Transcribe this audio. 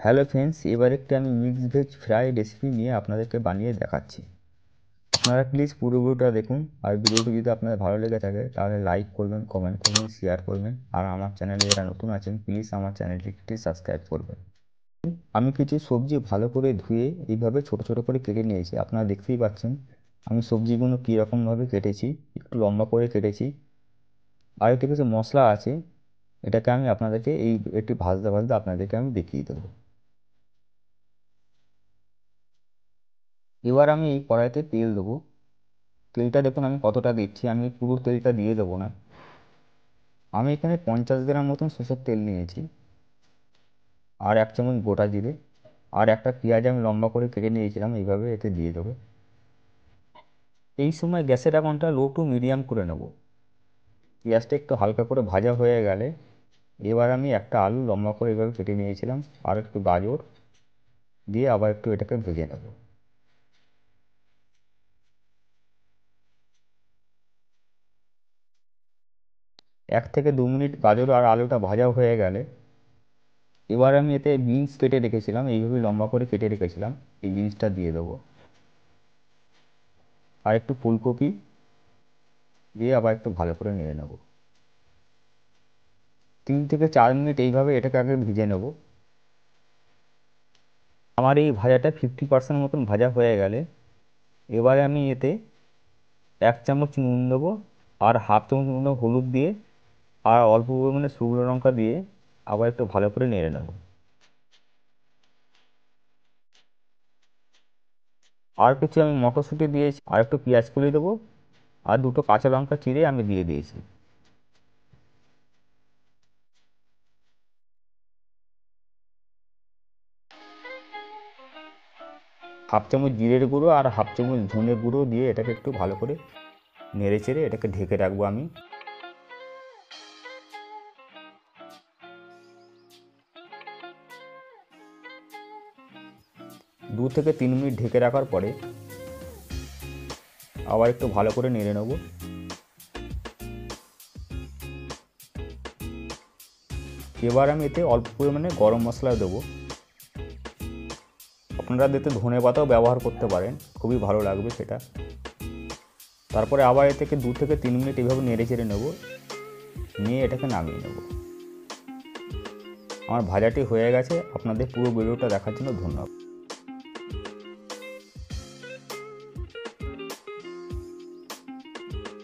Hello friends, এবার একটি আমি মিক্সড ভেজ ফ্রাই রেসিপি নিয়ে আপনাদেরকে বানিয়ে দেখাচ্ছি। আপনারা প্লিজ পুরো ভিডিওটা দেখুন। আর ভিডিওটি যদি আপনাদের ভালো লেগে থাকে তাহলে লাইক করবেন, কমেন্ট করবেন, শেয়ার করবেন। আর আমার চ্যানেলে যারা নতুন আছেন প্লিজ আমার চ্যানেলটিকে সাবস্ক্রাইব করবেন। আমি কিছু সবজি ভালো করে ধুয়ে এইভাবে ছোট ছোট করে কেটে নিয়েছি। আপনারা দেখতেই পাচ্ছেন আমি সবজিগুলো কীরকমভাবে কেটেছি, একটু লম্বা করে কেটেছি। আর একটু কিছু মশলা আছে, এটাকে আমি আপনাদেরকে একটু ভাজতে ভাজতে আপনাদেরকে আমি দেখিয়ে দেবো। এবার আমি এই কড়াইতে তেল দেবো। তেলটা দেখুন আমি কতটা দিচ্ছি, আমি পুরো তেলটা দিয়ে দেবো না। আমি এখানে 50 গ্রাম মতন সরষের তেল নিয়েছি, আর 1 চামচ গোটা জিরে, আর একটা পেঁয়াজ আমি লম্বা করে কেটে নিয়েছিলাম, এইভাবে এতে দিয়ে দেবো। এই সময় গ্যাসের আগুনটা লো টু মিডিয়াম করে নেব। পেঁয়াজটা একটু হালকা করে ভাজা হয়ে গেলে এবার আমি একটা আলু লম্বা করে এইভাবে কেটে নিয়েছিলাম, আর একটু গাজর দিয়ে আবার একটু এটাকে ভেজে নেব। 1 থেকে 2 মিনিট গাজর আর আলুটা ভাজা হয়ে গেলে এবার আমি এতে বিনস কেটে রেখেছিলাম, এইভাবে লম্বা করে কেটে রেখেছিলাম, এই বিনসটা দিয়ে দেবো। আর একটু ফুলকপি দিয়ে আবার একটু ভালো করে নেড়ে নেব। 3 থেকে 4 মিনিট এইভাবে এটাকে আগে ভেজে নেব। আমার এই ভাজাটা 50% মতন ভাজা হয়ে গেলে এবারে আমি এতে 1 চামচ নুন দেবো, আর হাফ চামচ মতো হলুদ দিয়ে, আর অল্প পরিমাণে শুকনো লঙ্কা দিয়ে আবার একটু ভালো করে নেড়ে নেব। আর কিছু আমি মটরশুঁটি দিয়েছি, আর একটু পেঁয়াজ কুচি দেবো, আর 2টো কাঁচা লঙ্কা চিড়ে আমি দিয়ে দিয়েছি। হাফ চামচ জিরের গুঁড়ো আর হাফ চামচ ধনে গুঁড়ো দিয়ে এটাকে একটু ভালো করে নেড়ে চেড়ে এটাকে ঢেকে রাখবো আমি। 2 থেকে 3 মিনিট ঢেকে রাখার পরে আবার একটু ভালো করে নেড়ে নেব। এবার আমি এতে অল্প পরিমাণে গরম মশলা দেবো। আপনারা এতে ধনে পাতাও ব্যবহার করতে পারেন, খুবই ভালো লাগবে সেটা। তারপরে আবার এ থেকে 2 থেকে 3 মিনিট এইভাবে নেড়ে চেড়ে নেব, নিয়ে এটাকে নামিয়ে নেব। আমার ভাজাটি হয়ে গেছে। আপনাদের পুরো ভিডিওটা দেখার জন্য ধন্যবাদ।